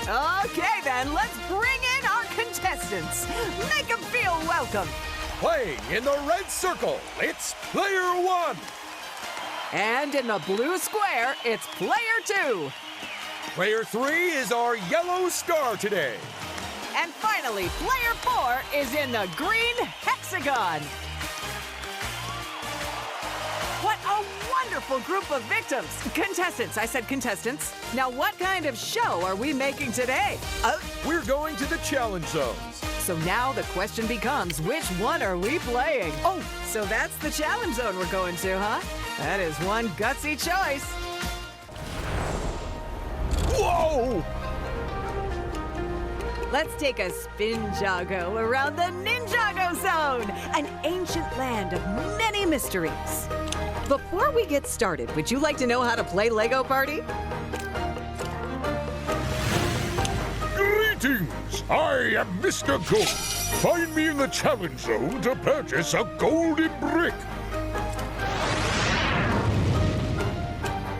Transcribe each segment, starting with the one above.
Okay, then, let's bring in our contestants. Make them feel welcome. Playing in the red circle, it's Player 1. And in the blue square, it's Player 2. Player 3 is our yellow star today. And finally, Player 4 is in the green hexagon. What a wonderful group of victims. Contestants, I said contestants. Now, what kind of show are we making today? We're going to the challenge zones. So now the question becomes, which one are we playing? Oh, so that's the challenge zone we're going to, huh? That is one gutsy choice. Whoa! Let's take a spin-jago around the Ninjago Zone, an ancient land of many mysteries. Before we get started, would you like to know how to play Lego Party? Greetings! I am Mr. Gold. Find me in the challenge zone to purchase a golden brick.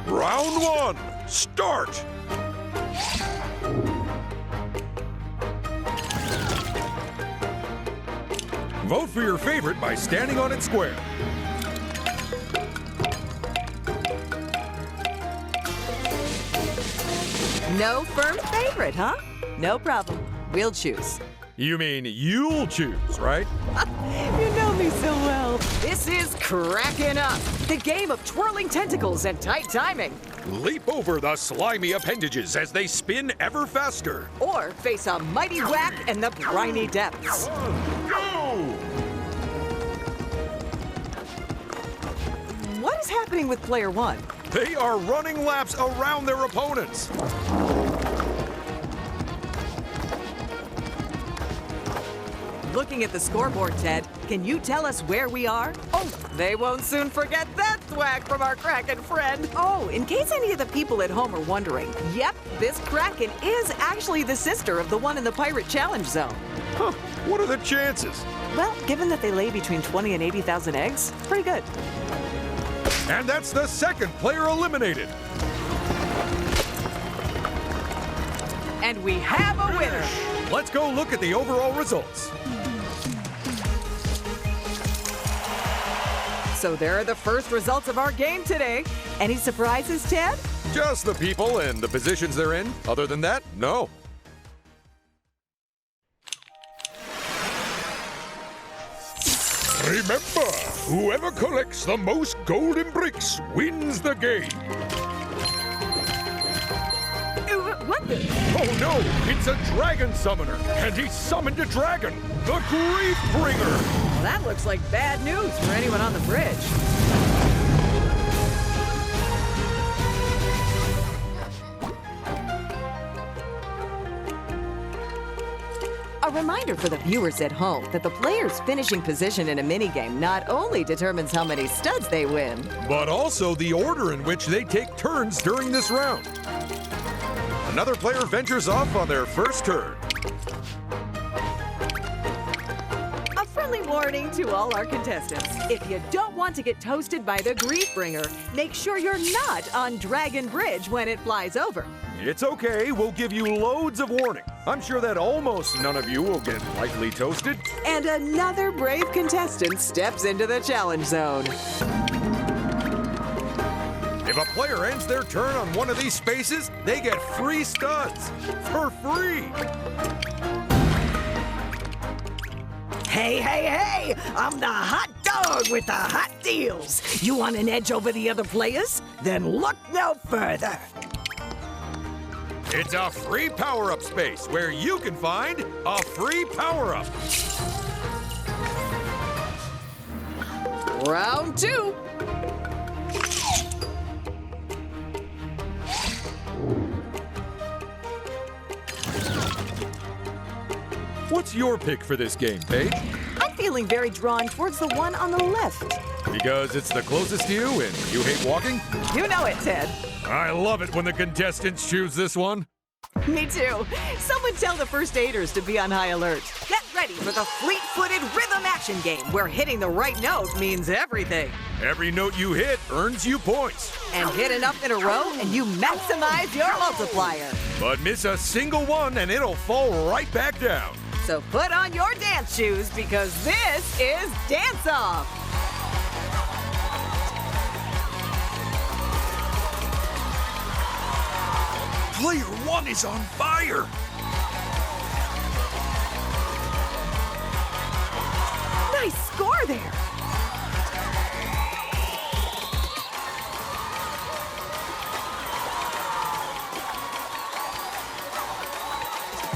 Round 1, start! Vote for your favorite by standing on its square. No firm favorite, huh? No problem. We'll choose. You mean you'll choose, right? You know me so well. This is Crackin' Up, the game of twirling tentacles and tight timing. Leap over the slimy appendages as they spin ever faster. Or face a mighty whack in the briny depths. Go! What is happening with Player 1? They are running laps around their opponents. Looking at the scoreboard, Ted, can you tell us where we are? Oh, they won't soon forget that thwack from our Kraken friend. Oh, in case any of the people at home are wondering, yep, this Kraken is actually the sister of the one in the Pirate Challenge Zone. Huh, what are the chances? Well, given that they lay between 20 and 80,000 eggs, pretty good. And that's the second player eliminated. And we have a winner. Let's go look at the overall results. So there are the first results of our game today. Any surprises, Ted? Just the people and the positions they're in. Other than that, no. Remember, whoever collects the most golden bricks wins the game. What the? Oh no, it's a dragon summoner, and he summoned a dragon, the Grief Bringer. Well, that looks like bad news for anyone on the bridge. A reminder for the viewers at home that the player's finishing position in a minigame not only determines how many studs they win, but also the order in which they take turns during this round. Another player ventures off on their first turn. A friendly warning to all our contestants. If you don't want to get toasted by the Grief Bringer, make sure you're not on Dragon Bridge when it flies over. It's okay, we'll give you loads of warning. I'm sure that almost none of you will get lightly toasted. And another brave contestant steps into the challenge zone. If a player ends their turn on one of these spaces, they get free studs for free. Hey, hey, hey! I'm the hot dog with the hot deals. You want an edge over the other players? Then look no further. It's a free power-up space where you can find a free power-up. Round 2. What's your pick for this game, Paige? I'm feeling very drawn towards the one on the left. Because it's the closest to you and you hate walking? You know it, Ted. I love it when the contestants choose this one. Me too. Someone tell the first aiders to be on high alert. Get ready. ready for the fleet-footed rhythm action game where hitting the right note means everything. Every note you hit earns you points. And hit enough in a row and you maximize your multiplier. But miss a single one and it'll fall right back down. So put on your dance shoes because this is Dance Off. Player 1 is on fire. Nice score there.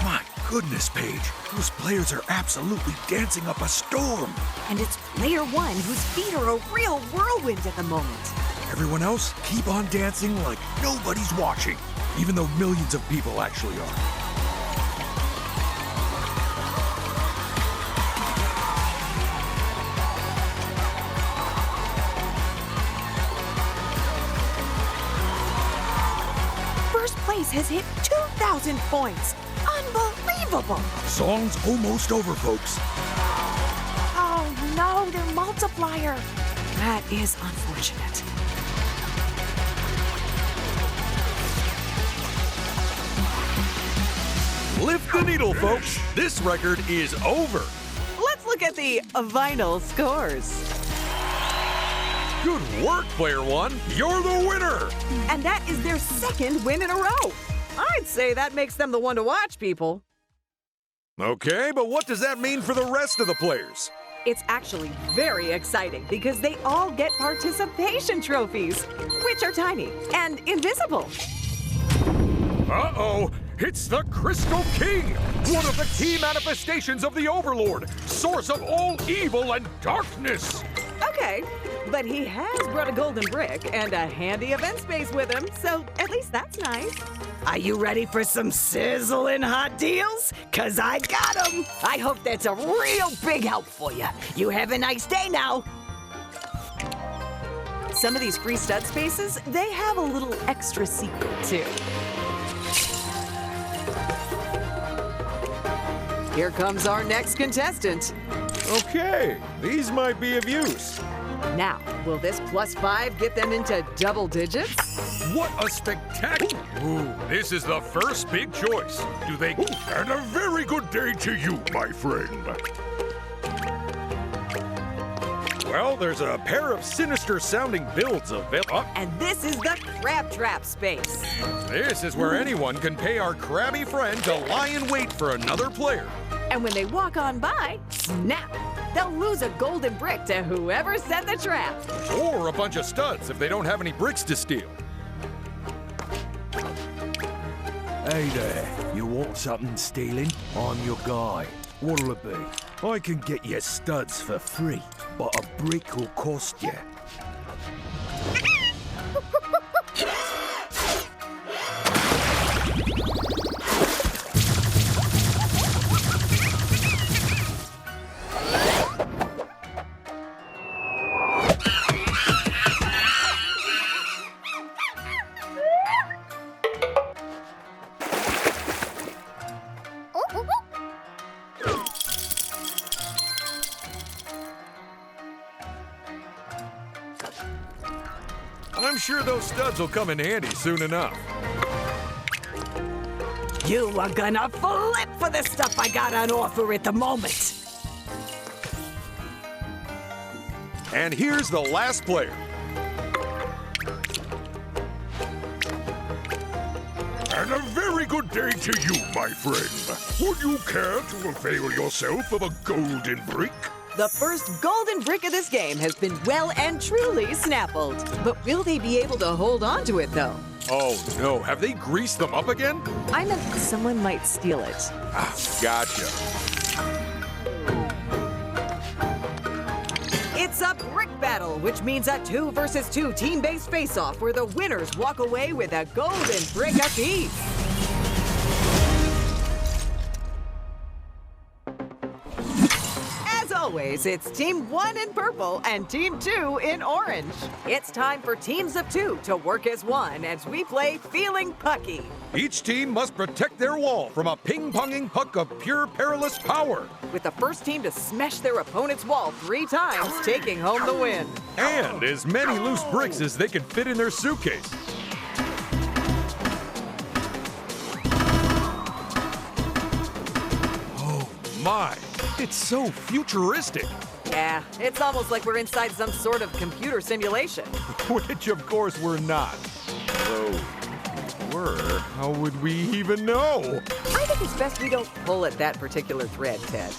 My goodness, Paige. Those players are absolutely dancing up a storm. And it's player 1 whose feet are a real whirlwind at the moment. Everyone else, keep on dancing like nobody's watching, even though millions of people actually are. First place has hit 2,000 points. Unbelievable. Song's almost over, folks. Oh no, their multiplier. That is unfortunate. Lift the needle, folks. This record is over. Let's look at the vinyl scores. Good work, player 1. You're the winner. And that is their second win in a row. I'd say that makes them the one to watch, people. Okay, but what does that mean for the rest of the players? It's actually very exciting because they all get participation trophies, which are tiny and invisible. Uh-oh! It's the Crystal King, one of the key manifestations of the Overlord, source of all evil and darkness. Okay, but he has brought a golden brick and a handy event space with him, so at least that's nice. Are you ready for some sizzling hot deals? 'Cause I got 'em. I hope that's a real big help for you. You have a nice day now. Some of these free stud spaces, they have a little extra secret, too. Here comes our next contestant. Okay, these might be of use. Now, will this +5 get them into double digits? What a spectacular... Ooh, this is the first big choice. Do they... And a very good day to you, my friend. Well, there's a pair of sinister-sounding builds available. And this is the crab trap space. This is where anyone can pay our crabby friend to lie in wait for another player. And when they walk on by, snap! They'll lose a golden brick to whoever set the trap. Or a bunch of studs if they don't have any bricks to steal. Hey there, you want something stealing? I'm your guy. What'll it be? I can get you studs for free, but a brick will cost you. I'm sure those studs will come in handy soon enough. You are gonna flip for the stuff I got on offer at the moment. And here's the last player. And a very good day to you, my friend. Would you care to avail yourself of a golden brick? The first golden brick of this game has been well and truly snappled. But will they be able to hold on to it, though? Oh no, have they greased them up again? I meant someone might steal it. Ah, gotcha. It's a brick battle, which means a 2 versus 2 team-based face-off where the winners walk away with a golden brick apiece. As always, always, it's Team 1 in purple and Team 2 in orange. It's time for teams of 2 to work as one as we play Feeling Pucky. Each team must protect their wall from a ping-ponging puck of pure perilous power. With the first team to smash their opponent's wall 3 times, taking home the win. And as many loose bricks as they can fit in their suitcase. Oh my, it's so futuristic. Yeah, it's almost like we're inside some sort of computer simulation. Which of course we're not. So, if we were, how would we even know? I think it's best we don't pull at that particular thread, Ted.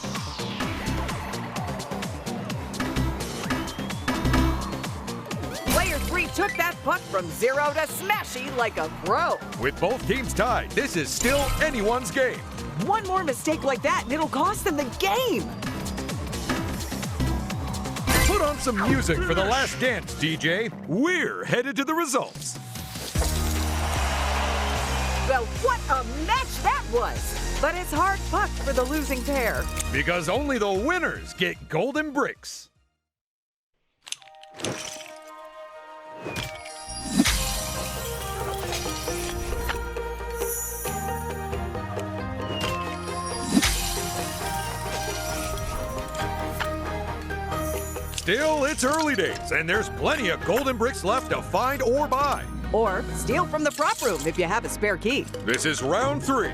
Player 3 took that puck from 0 to smashy like a pro. With both teams tied, this is still anyone's game. One more mistake like that and it'll cost them the game. Put on some music for the last dance, DJ. We're headed to the results. Well, what a match that was! But it's hard puck for the losing pair. Because only the winners get golden bricks. Still, it's early days, and there's plenty of golden bricks left to find or buy. Or steal from the prop room if you have a spare key. This is round 3.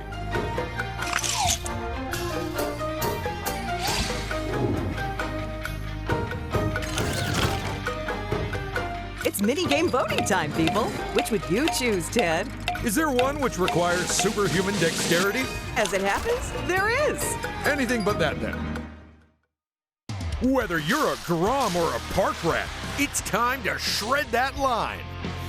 It's minigame voting time, people. Which would you choose, Ted? Is there one which requires superhuman dexterity? As it happens, there is. Anything but that, then. Whether you're a Grom or a park rat, it's time to shred that line.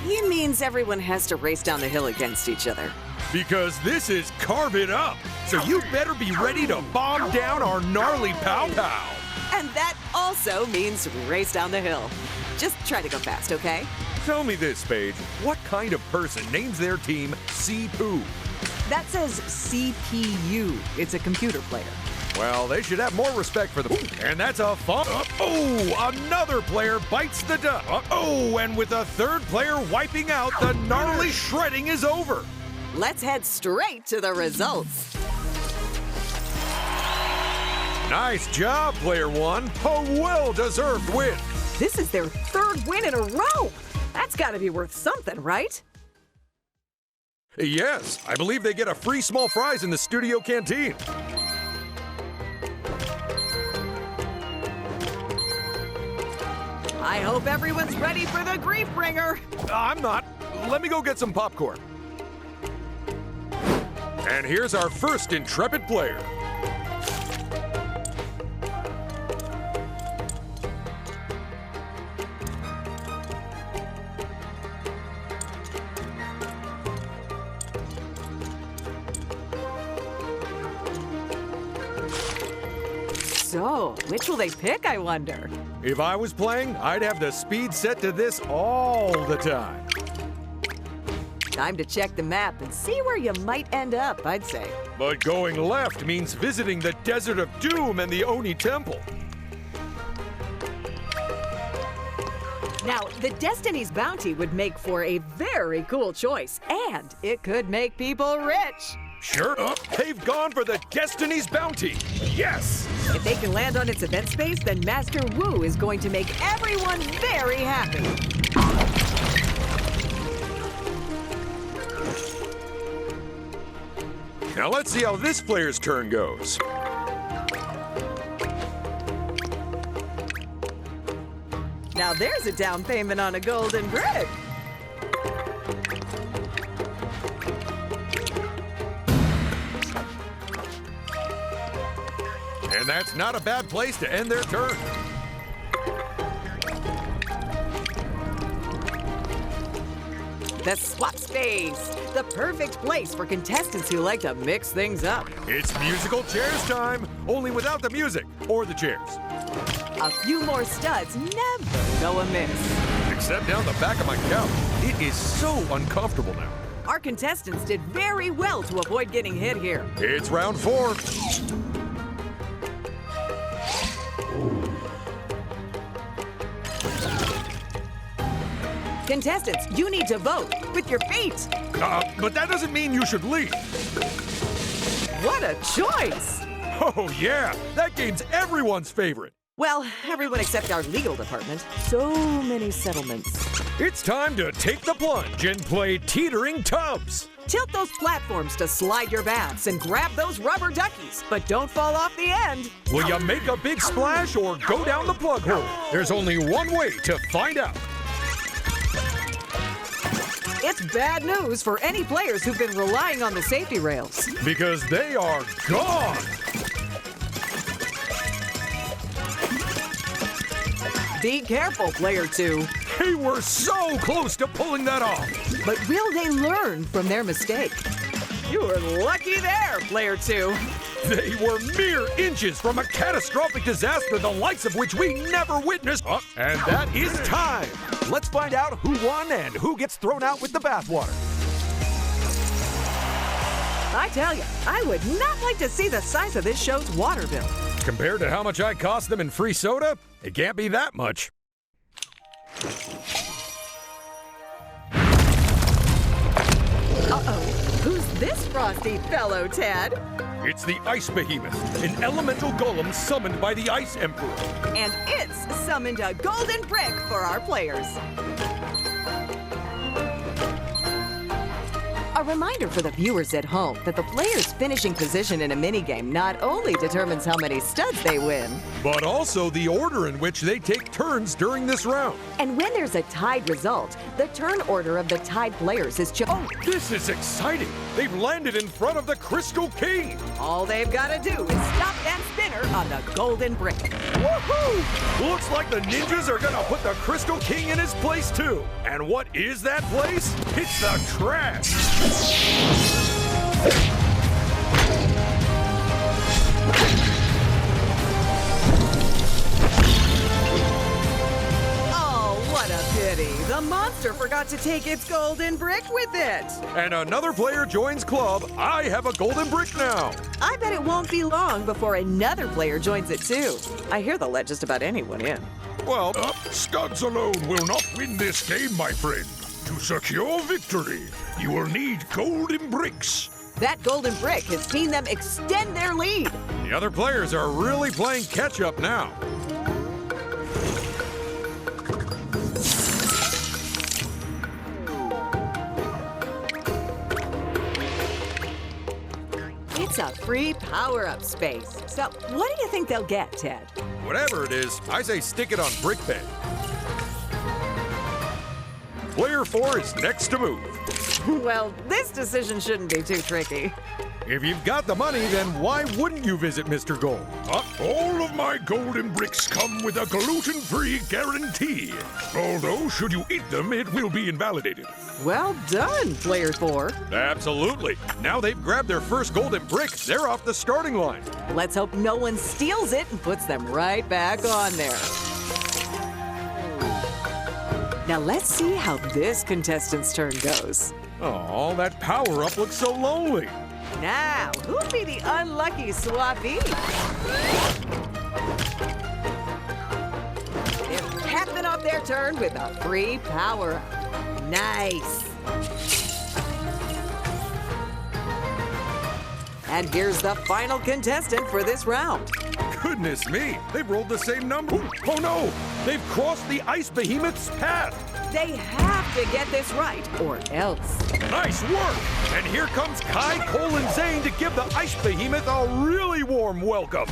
He means everyone has to race down the hill against each other. Because this is Carve It Up, so you better be ready to bomb down our gnarly pow-pow. And that also means race down the hill. Just try to go fast, okay? Tell me this, Paige. What kind of person names their team C-Poo? That says CPU. It's a computer player. Well, they should have more respect for the... And that's a fun... Oh, another player bites the dust. Oh, and with a third player wiping out, the gnarly shredding is over. Let's head straight to the results. Nice job, player 1. A well-deserved win. This is their 3rd win in a row. That's got to be worth something, right? Yes, I believe they get a free small fries in the studio canteen. I hope everyone's ready for the grief bringer. I'm not. Let me go get some popcorn. And here's our first intrepid player. So, which will they pick, I wonder? If I was playing, I'd have the speed set to this all the time. Time to check the map and see where you might end up, I'd say. But going left means visiting the Desert of Doom and the Oni Temple. Now, the Destiny's Bounty would make for a very cool choice, and it could make people rich. Sure, they've gone for the Destiny's Bounty. Yes! If they can land on its event space, then Master Wu is going to make everyone very happy. Now let's see how this player's turn goes. Now there's a down payment on a golden brick. And that's not a bad place to end their turn. The swap space, the perfect place for contestants who like to mix things up. It's musical chairs time, only without the music or the chairs. A few more studs never go amiss. Except down the back of my couch. It is so uncomfortable now. Our contestants did very well to avoid getting hit here. It's round 4. Contestants, you need to vote with your feet. But that doesn't mean you should leave. What a choice! Oh, yeah, that game's everyone's favorite. Well, everyone except our legal department. So many settlements. It's time to take the plunge and play teetering tubs. Tilt those platforms to slide your baths and grab those rubber duckies, but don't fall off the end. Will you make a big splash or go down the plug hole? There's only one way to find out. It's bad news for any players who've been relying on the safety rails. Because they are gone. Be careful, player 2. They were so close to pulling that off. But will they learn from their mistake? You were lucky there, player 2. They were mere inches from a catastrophic disaster the likes of which we never witnessed. And that is time. Let's find out who won and who gets thrown out with the bathwater. I tell you, I would not like to see the size of this show's water bill. Compared to how much I cost them in free soda, it can't be that much. Uh-oh. Who's this frosty fellow, Ted? It's the Ice Behemoth, an elemental golem summoned by the Ice Emperor. And it's summoned a golden brick for our players. A reminder for the viewers at home that the player's finishing position in a minigame not only determines how many studs they win, but also the order in which they take turns during this round. and when there's a tied result, the turn order of the tied players is chosen. Oh, this is exciting! They've landed in front of the Crystal King! All they've got to do is stop that spinner on the golden brick. Woohoo! Looks like the ninjas are gonna put the Crystal King in his place too. And what is that place? It's the trash! Oh, what a pity. The monster forgot to take its golden brick with it. And another player joins club. I have a golden brick now. I bet it won't be long before another player joins it too. I hear they'll let just about anyone in. Well, Studs alone will not win this game, my friend. To secure victory, you will need golden bricks. That golden brick has seen them extend their lead. the other players are really playing catch up now. It's a free power-up space. So what do you think they'll get, Ted? Whatever it is, I say stick it on brick bed. Player 4 is next to move. Well, this decision shouldn't be too tricky. If you've got the money, then why wouldn't you visit Mr. Gold? All of my golden bricks come with a gluten-free guarantee. Although, should you eat them, it will be invalidated. Well done, Player 4. Absolutely. Now they've grabbed their first golden brick, they're off the starting line. Let's hope no one steals it and puts them right back on there. Now let's see how this contestant's turn goes. Oh, that power-up looks so lonely. Now, who'll be the unlucky swappee? They're capping off their turn with a free power-up. Nice. And here's the final contestant for this round. Goodness me, they've rolled the same number. Oh no, they've crossed the Ice Behemoth's path. They have to get this right, or else. Nice work! And here comes Kai, Cole, and Zane to give the Ice Behemoth a really warm welcome.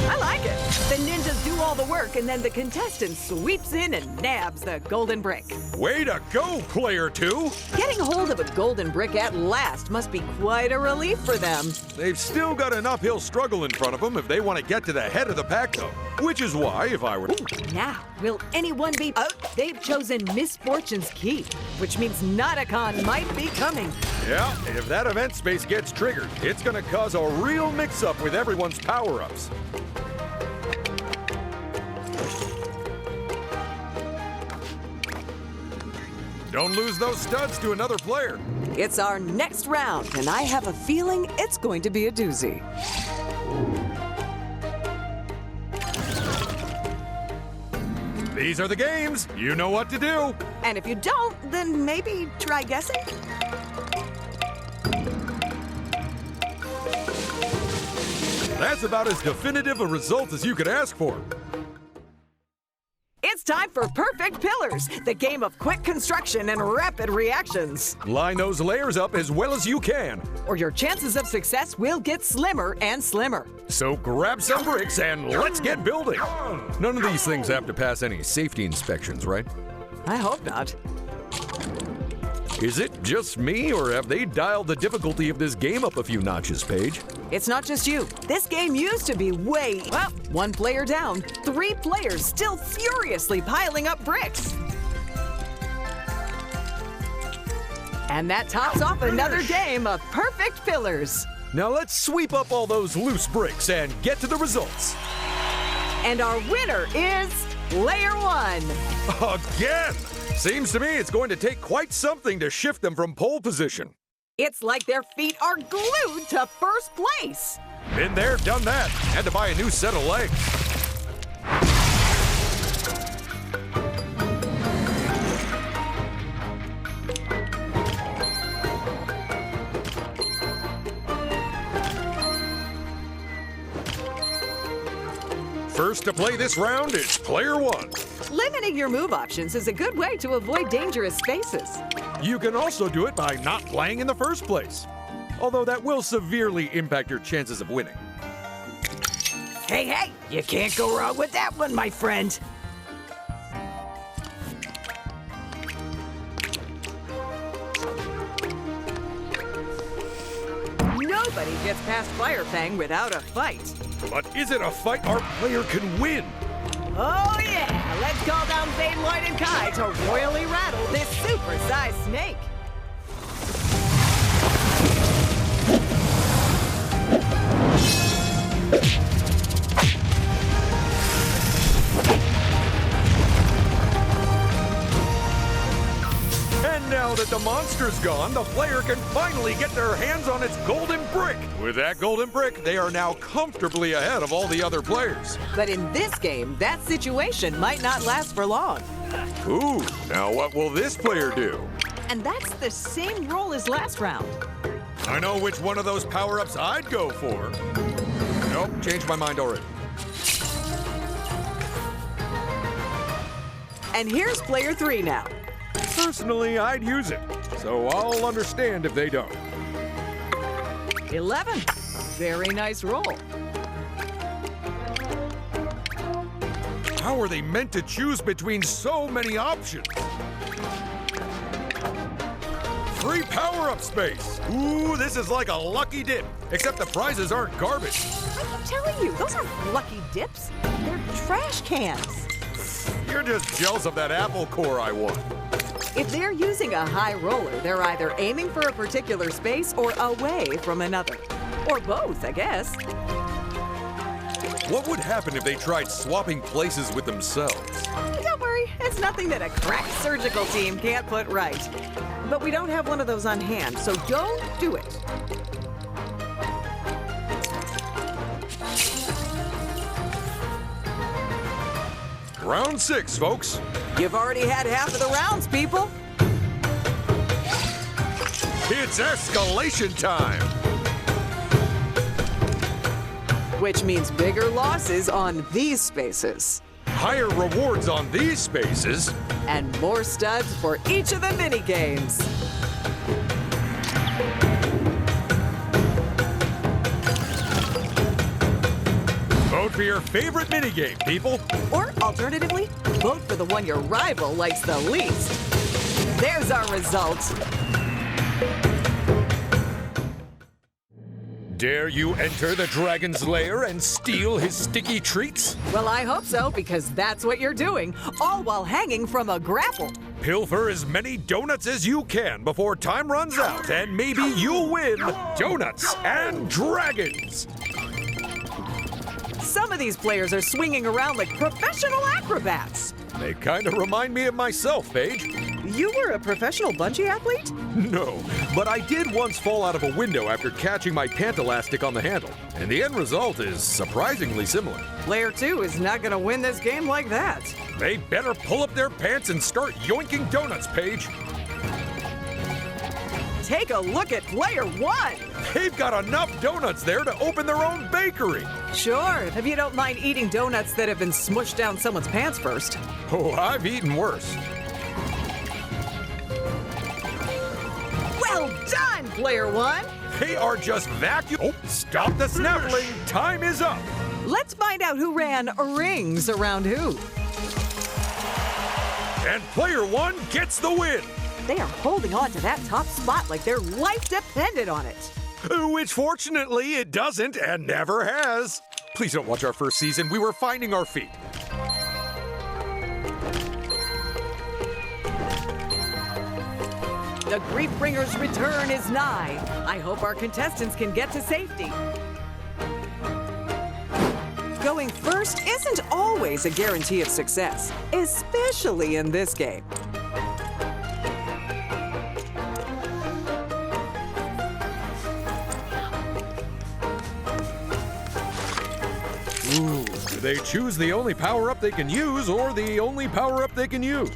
I like it. The ninjas do all the work, and then the contestant sweeps in and nabs the golden brick. Way to go, Player 2! Getting hold of a golden brick at last must be quite a relief for them. They've still got an uphill struggle in front of them if they want to get to the head of the pack, though. Which is why, if I were Now, will anyone be... Oh, they've chosen Misfortune's Key, which means Nauticon might be coming. Yeah, if that event space gets triggered, it's gonna cause a real mix-up with everyone's power-ups. Don't lose those studs to another player. It's our next round, and I have a feeling it's going to be a doozy. These are the games. You know what to do. And if you don't, then maybe try guessing? That's about as definitive a result as you could ask for. It's time for Perfect Pillars, the game of quick construction and rapid reactions. Line those layers up as well as you can. Or your chances of success will get slimmer and slimmer. So grab some bricks and let's get building. None of these things have to pass any safety inspections, right? I hope not. Is it just me, or have they dialed the difficulty of this game up a few notches, Paige? It's not just you. This game used to be well, one player down, 3 players still furiously piling up bricks. And that tops off another game of Perfect Pillars. Now let's sweep up all those loose bricks and get to the results. And our winner is Layer 1. Again! Seems to me it's going to take quite something to shift them from pole position. It's like their feet are glued to first place. Been there, done that. Had to buy a new set of legs. First to play this round is player 1. Limiting your move options is a good way to avoid dangerous spaces. You can also do it by not playing in the first place, although that will severely impact your chances of winning. Hey, you can't go wrong with that one, my friend. Nobody gets past Fire Fang without a fight. But is it a fight our player can win? Oh yeah, let's call down Zane, Lloyd, and Kai to royally rattle this super-sized snake. And now that the monster's gone, the player can finally get their hands on its golden brick. With that golden brick, they are now comfortably ahead of all the other players. But in this game, that situation might not last for long. Ooh, now what will this player do? And that's the same roll as last round. I know which one of those power-ups I'd go for. Nope, changed my mind already. And here's player 3 now. Personally, I'd use it, so I'll understand if they don't. 11. Very nice roll. How are they meant to choose between so many options? Free power-up space. Ooh, this is like a lucky dip, except the prizes aren't garbage. I keep telling you, those aren't lucky dips. They're trash cans. You're just jealous of that apple core I won. If they're using a high roller, they're either aiming for a particular space or away from another. Or both, I guess. What would happen if they tried swapping places with themselves? Don't worry, it's nothing that a crack surgical team can't put right. But we don't have one of those on hand, so don't do it. Round 6, folks. You've already had half of the rounds, people. It's escalation time. Which means bigger losses on these spaces. Higher rewards on these spaces. And more studs for each of the mini games. Vote for your favorite minigame, people. Or alternatively, vote for the one your rival likes the least. There's our results. Dare you enter the dragon's lair and steal his sticky treats? Well, I hope so, because that's what you're doing, all while hanging from a grapple. Pilfer as many donuts as you can before time runs out, and maybe you'll win donuts and dragons. Some of these players are swinging around like professional acrobats. They kind of remind me of myself, Paige. you were a professional bungee athlete? No, but I did once fall out of a window after catching my pant elastic on the handle. And the end result is surprisingly similar. Player 2 is not gonna win this game like that. They better pull up their pants and start yoinking donuts, Paige. Take a look at player 1. They've got enough donuts there to open their own bakery. Sure, if you don't mind eating donuts that have been smushed down someone's pants first. Oh, I've eaten worse. Well done, player 1. They are just vacuum. Oh, stop the snaffling. Time is up. Let's find out who ran rings around who. And player 1 gets the win. They are holding on to that top spot like their life depended on it. Which fortunately it doesn't and never has. Please don't watch our first season. We were finding our feet. The Griefbringer's return is nigh. I hope our contestants can get to safety. Going first isn't always a guarantee of success, especially in this game. Ooh, do they choose the only power-up they can use or the only power-up they can use?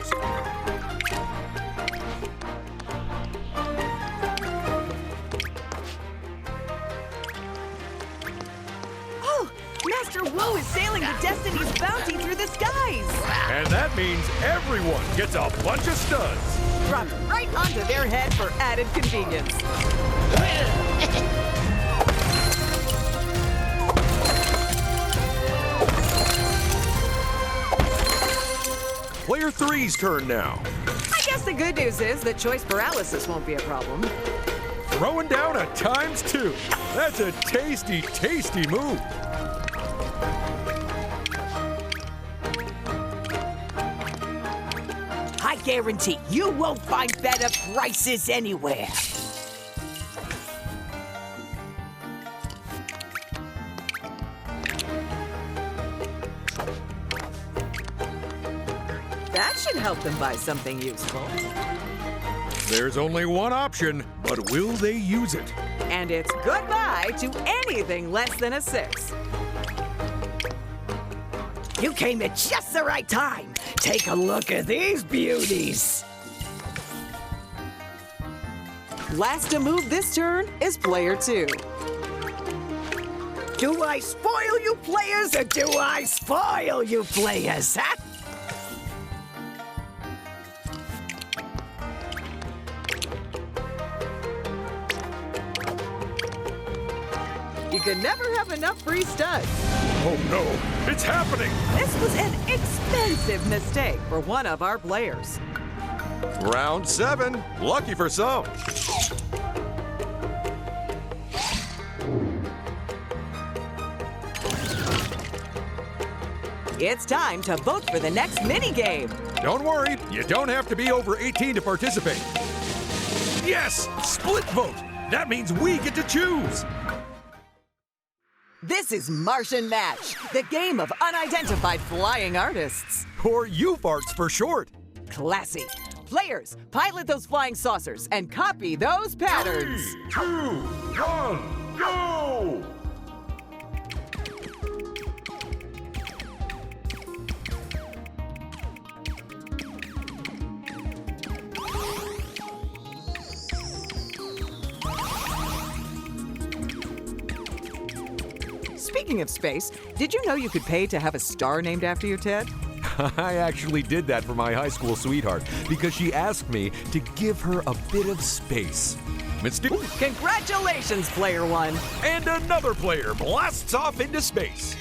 Oh, Master Wu is sailing the Destiny's bounty through the skies. And that means everyone gets a bunch of studs. Drop right onto their head for added convenience. Player 3's turn now. I guess the good news is that choice paralysis won't be a problem. Throwing down a ×2. That's a tasty, tasty move. I guarantee you won't find better prices anywhere. That should help them buy something useful. There's only one option, but will they use it? And it's goodbye to anything less than a 6. You came at just the right time. Take a look at these beauties. Last to move this turn is player 2. Do I spoil you players or do I spoil you players, huh? You can never have enough free studs. Oh no, it's happening! This was an expensive mistake for one of our players. Round 7, lucky for some. It's time to vote for the next minigame. Don't worry, you don't have to be over 18 to participate. Yes, split vote. That means we get to choose. This is Martian Match, the game of unidentified flying artists. Or UFARTs for short. Classy. Players, pilot those flying saucers and copy those patterns. 3, 2, 1, go! Speaking of space, did you know you could pay to have a star named after you, Ted? I actually did that for my high school sweetheart because she asked me to give her a bit of space. Congratulations, player 1. And another player blasts off into space.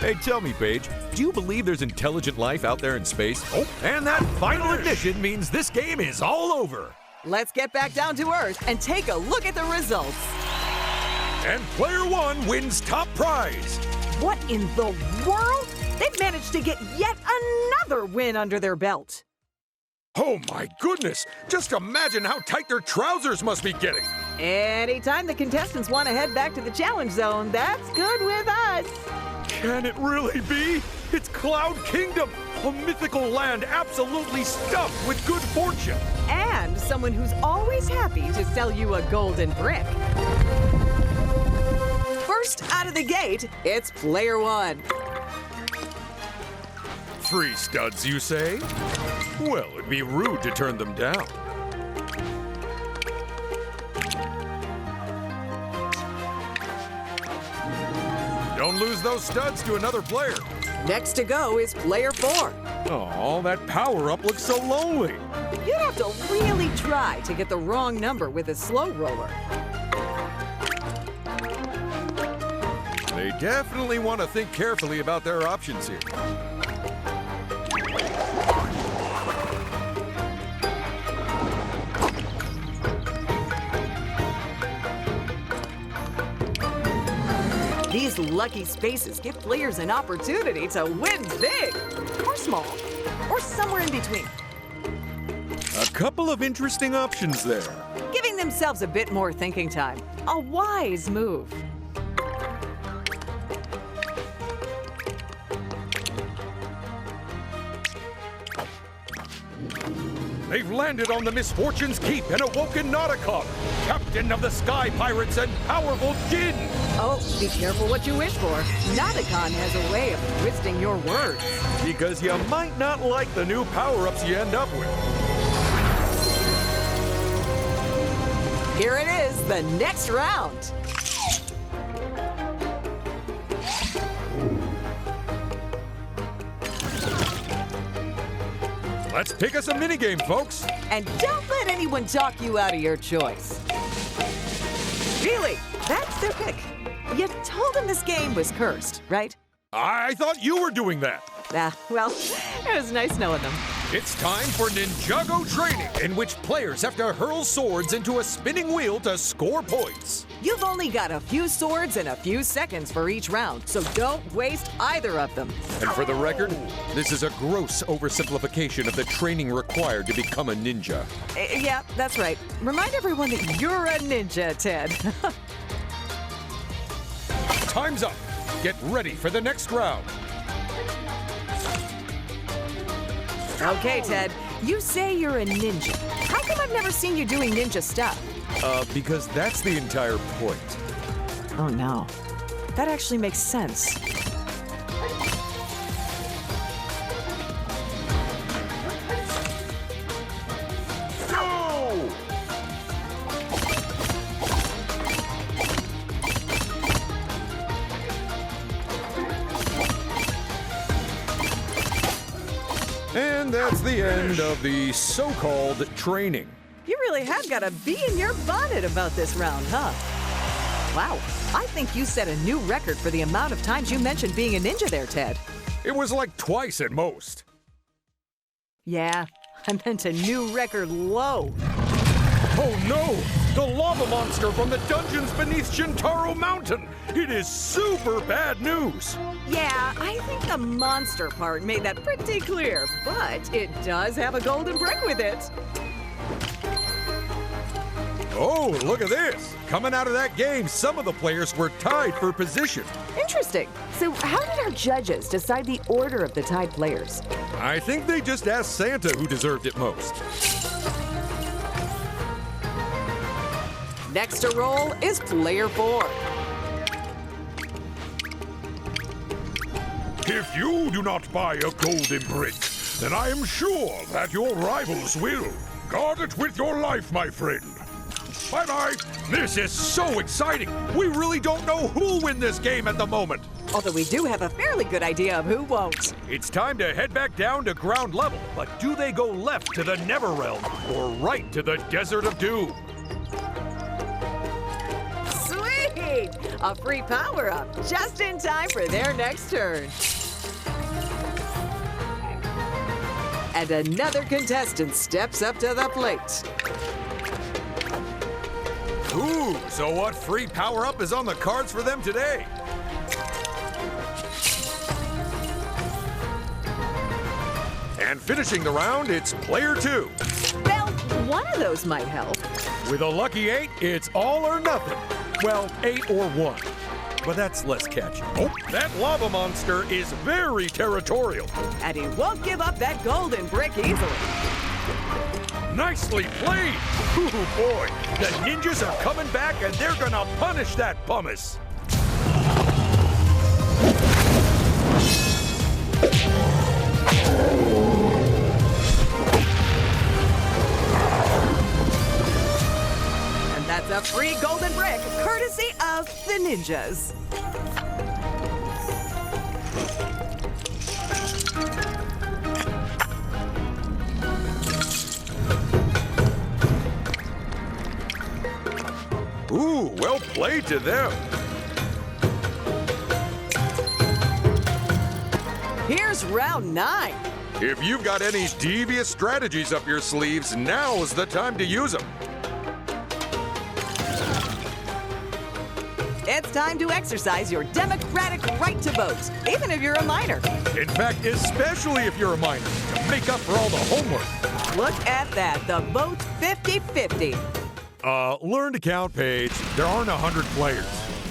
Hey, tell me, Paige, do you believe there's intelligent life out there in space? Oh, and that final ignition means this game is all over. Let's get back down to Earth and take a look at the results. And player 1 wins top prize. What in the world? They've managed to get yet another win under their belt. Oh my goodness! Just imagine how tight their trousers must be getting. Anytime the contestants want to head back to the challenge zone, that's good with us. Can it really be? It's Cloud Kingdom, A mythical land absolutely stuffed with good fortune. And someone who's always happy to sell you a golden brick. First out of the gate, it's player one. Free studs, you say? Well, it'd be rude to turn them down. Don't lose those studs to another player. Next to go is player four. Oh, that power-up looks so lonely. You'd have to really try to get the wrong number with a slow roller. They definitely want to think carefully about their options here. These lucky spaces give players an opportunity to win big, or small, or somewhere in between, A couple of interesting options there. giving themselves a bit more thinking time. A wise move. They've landed on the Misfortune's Keep and awoken Nauticon, captain of the Sky Pirates and powerful Djinn. Oh, be careful what you wish for. Nauticon has a way of twisting your words. Because you might not like the new power-ups you end up with. Here it is, the next round. Let's pick us a minigame, folks. And don't let anyone talk you out of your choice. Really, that's their pick. You told them this game was cursed, right? I thought you were doing that. Well, it was nice knowing them. It's time for Ninjago training, in which players have to hurl swords into a spinning wheel to score points. You've only got a few swords and a few seconds for each round, so don't waste either of them. And for the record, this is a gross oversimplification of the training required to become a ninja. Yeah, that's right. Remind everyone that you're a ninja, Ted. Time's up. Get ready for the next round. Okay, Ted, you say you're a ninja. How come I've never seen you doing ninja stuff? Because that's the entire point. Oh no, that actually makes sense. Go! And that's the end of the so-called training. You really have got a bee in your bonnet about this round, huh? Wow, I think you set a new record for the amount of times you mentioned being a ninja there, Ted. It was like twice at most. Yeah, I meant a new record low. Oh no! The lava monster from the dungeons beneath Shintaro Mountain! It is super bad news! Yeah, I think the monster part made that pretty clear, but it does have a golden brick with it. Oh, look at this! Coming out of that game, some of the players were tied for position. Interesting. So how did our judges decide the order of the tied players? I think they just asked Santa who deserved it most. Next to roll is player 4. If you do not buy a golden brick, then I am sure that your rivals will. Guard it with your life, my friend. Bye-bye. This is so exciting! We really don't know who'll win this game at the moment. Although we do have a fairly good idea of who won't. It's time to head back down to ground level, but do they go left to the Never Realm or right to the Desert of Doom? Sweet! A free power-up just in time for their next turn. And another contestant steps up to the plate. Ooh, so what free power-up is on the cards for them today? And finishing the round, it's player 2. Well, one of those might help. With a lucky 8, it's all or nothing. Well, 8 or 1. but that's less catchy. Oh, that lava monster is very territorial. And he won't give up that golden brick easily. Nicely played! Ooh, boy, the ninjas are coming back and they're gonna punish that pumice. And that's a free golden brick, courtesy of the ninjas. Ooh, well played to them. Here's round 9. If you've got any devious strategies up your sleeves, now is the time to use them. It's time to exercise your democratic right to vote, even if you're a minor. In fact, especially if you're a minor, to make up for all the homework. Look at that, the vote's 50-50. Learn to count page. There aren't 100 players.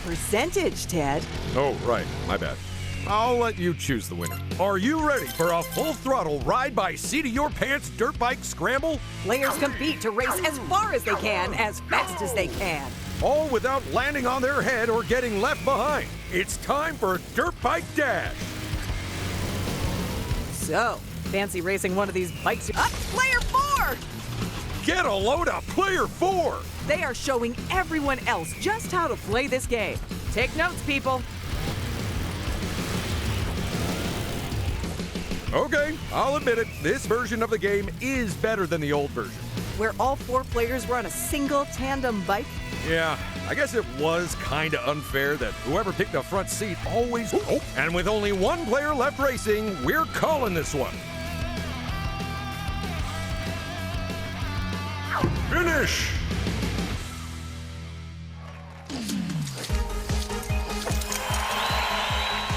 Percentage, Ted. Oh, right. My bad. I'll let you choose the winner. Are you ready for a full-throttle ride-by-seat-of-your-pants dirt bike scramble? Players compete to race as far as they can, as fast as they can. All without landing on their head or getting left behind. It's time for Dirt Bike Dash. So, fancy racing one of these bikes? Up, player 4! Get a load of Player 4! They are showing everyone else just how to play this game. Take notes, people. Okay, I'll admit it. This version of the game is better than the old version. Where all 4 players were on a single tandem bike. Yeah, I guess it was kind of unfair that whoever picked the front seat always... Oh, and with only 1 player left racing, we're calling this one. Finish!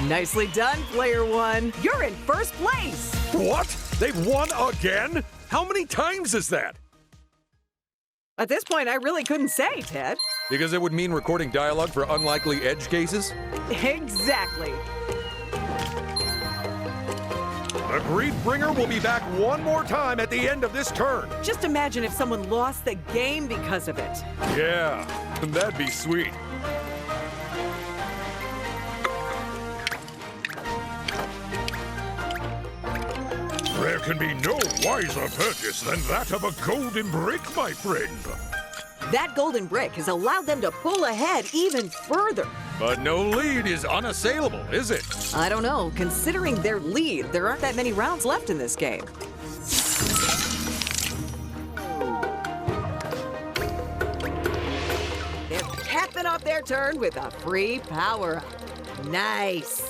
Nicely done, player 1. You're in first place. What? They've won again? How many times is that? At this point, I really couldn't say, Ted. Because it would mean recording dialogue for unlikely edge cases? Exactly. The Grief Bringer will be back one more time at the end of this turn. Just imagine if someone lost the game because of it. Yeah, that'd be sweet. There can be no wiser purchase than that of a golden brick, my friend. That golden brick has allowed them to pull ahead even further. But no lead is unassailable, is it? I don't know. Considering their lead, there aren't that many rounds left in this game. They're capping off their turn with a free power-up. Nice.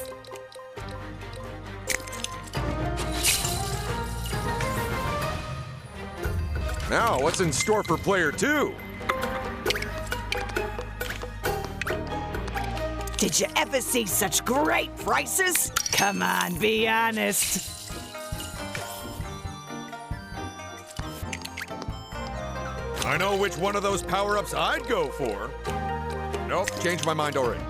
Now, what's in store for player 2? Did you ever see such great prices? Come on, be honest. I know which one of those power-ups I'd go for. Nope, changed my mind already.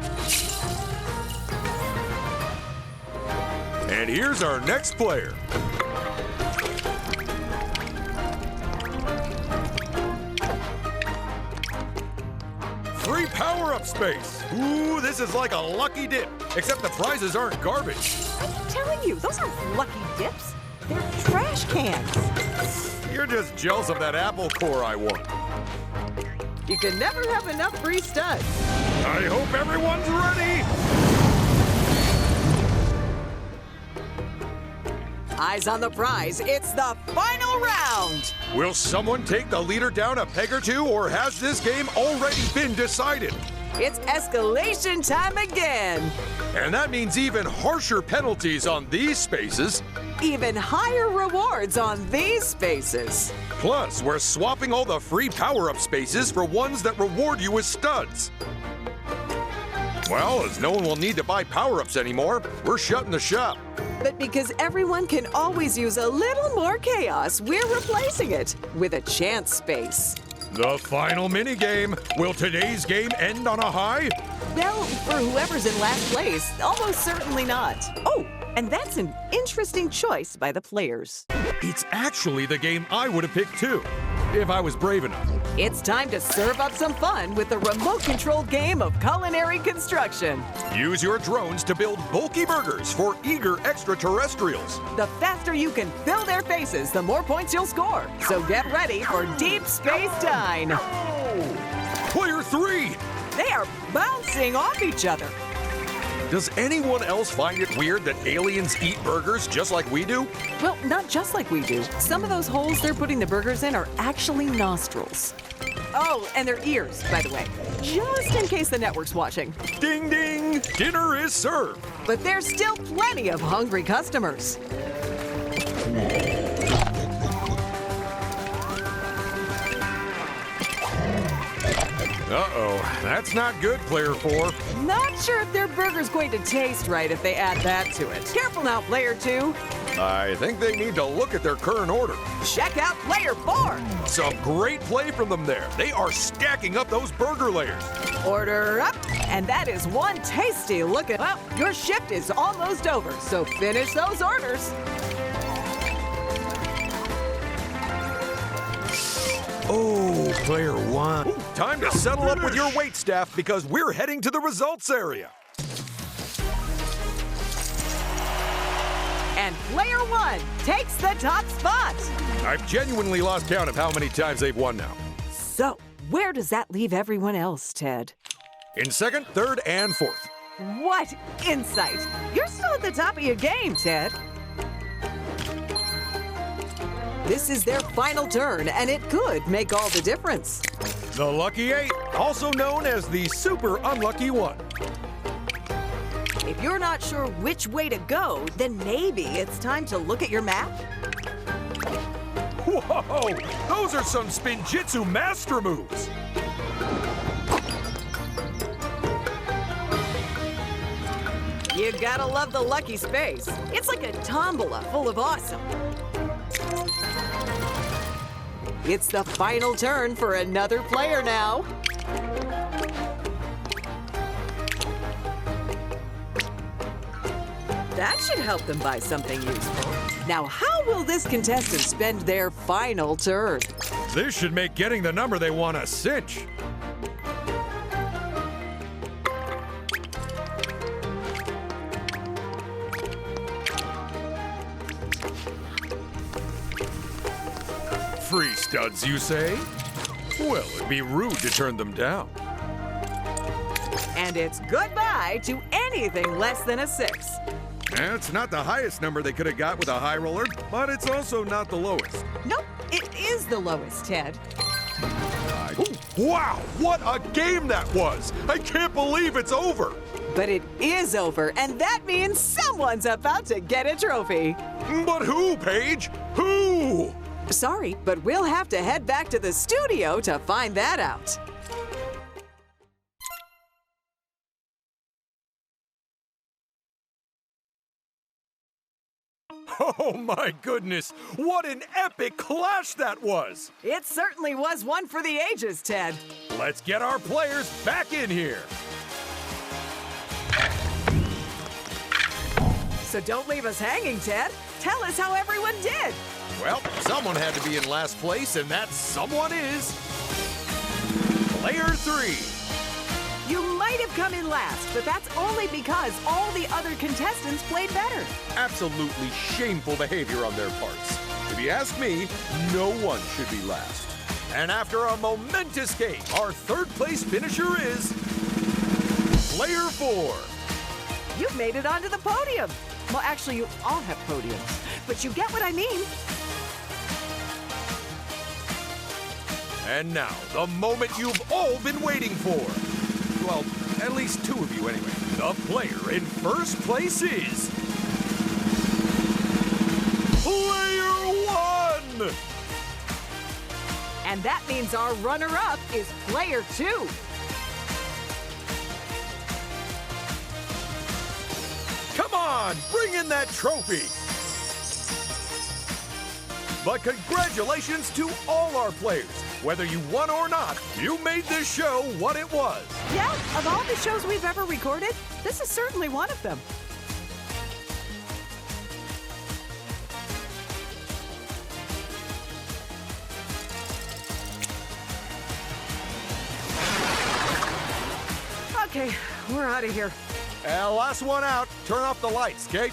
And here's our next player. Free power-up space. Ooh, this is like a lucky dip, except the prizes aren't garbage. I'm telling you, those aren't lucky dips. They're trash cans. You're just jealous of that apple core I won. You can never have enough free studs. I hope everyone's ready. Eyes on the prize. It's the final round. Will someone take the leader down a peg or two, or has this game already been decided? It's escalation time again. And that means even harsher penalties on these spaces. Even higher rewards on these spaces. Plus, we're swapping all the free power-up spaces for ones that reward you with studs. Well, as no one will need to buy power-ups anymore, we're shutting the shop. But because everyone can always use a little more chaos, we're replacing it with a chance space. The final minigame. Will today's game end on a high? Well, for whoever's in last place, almost certainly not. Oh, and that's an interesting choice by the players. It's actually the game I would have picked too, if I was brave enough. It's time to serve up some fun with the remote-controlled game of culinary construction. Use your drones to build bulky burgers for eager extraterrestrials. The faster you can fill their faces, the more points you'll score. So get ready for Deep Space Dine. Player 3! They are bouncing off each other. Does anyone else find it weird that aliens eat burgers just like we do? Well, not just like we do. Some of those holes they're putting the burgers in are actually nostrils. Oh, and their ears, by the way, just in case the network's watching. Ding ding! Dinner is served! But there's still plenty of hungry customers. Uh-oh, that's not good, player 4. Not sure if their burger's going to taste right if they add that to it. Careful now, player 2. I think they need to look at their current order. Check out player 4. Some great play from them there. They are stacking up those burger layers. Order up, and that is one tasty looking. Well, your shift is almost over, so finish those orders. Oh, player 1. Ooh, time to settle up with your wait staff because we're heading to the results area. And player 1 takes the top spot. I've genuinely lost count of how many times they've won now. So, where does that leave everyone else, Ted? In second, third, and fourth. What insight! You're still at the top of your game, Ted. This is their final turn, and it could make all the difference. The Lucky 8, also known as the Super Unlucky 1. If you're not sure which way to go, then maybe it's time to look at your map. Whoa! Those are some Spinjitzu master moves! You gotta love the lucky space. It's like a tombola full of awesome. It's the final turn for another player now. That should help them buy something useful. Now, how will this contestant spend their final turn? This should make getting the number they want a cinch. Free studs, you say? Well, it'd be rude to turn them down. And it's goodbye to anything less than a 6. It's not the highest number they could have got with a high roller, but it's also not the lowest. Nope, it is the lowest, Ted. Wow, what a game that was! I can't believe it's over! But it is over, and that means someone's about to get a trophy. But who, Paige? Who? Sorry, but we'll have to head back to the studio to find that out. Oh my goodness, what an epic clash that was! It certainly was one for the ages, Ted. Let's get our players back in here. So don't leave us hanging, Ted. Tell us how everyone did. Well, someone had to be in last place, and that someone is... Player 3. You might have come in last, but that's only because all the other contestants played better. Absolutely shameful behavior on their parts. If you ask me, no one should be last. And after a momentous game, our third place finisher is... Player 4. You've made it onto the podium. Well, actually, you all have podiums, but you get what I mean. And now, the moment you've all been waiting for. Well, at least two of you anyway. The player in first place is... Player 1! And that means our runner-up is Player 2. Come on, bring in that trophy! But congratulations to all our players. Whether you won or not, you made this show what it was. Yeah, of all the shows we've ever recorded, this is certainly one of them. Okay, we're out of here. Last one out. Turn off the lights, Kate.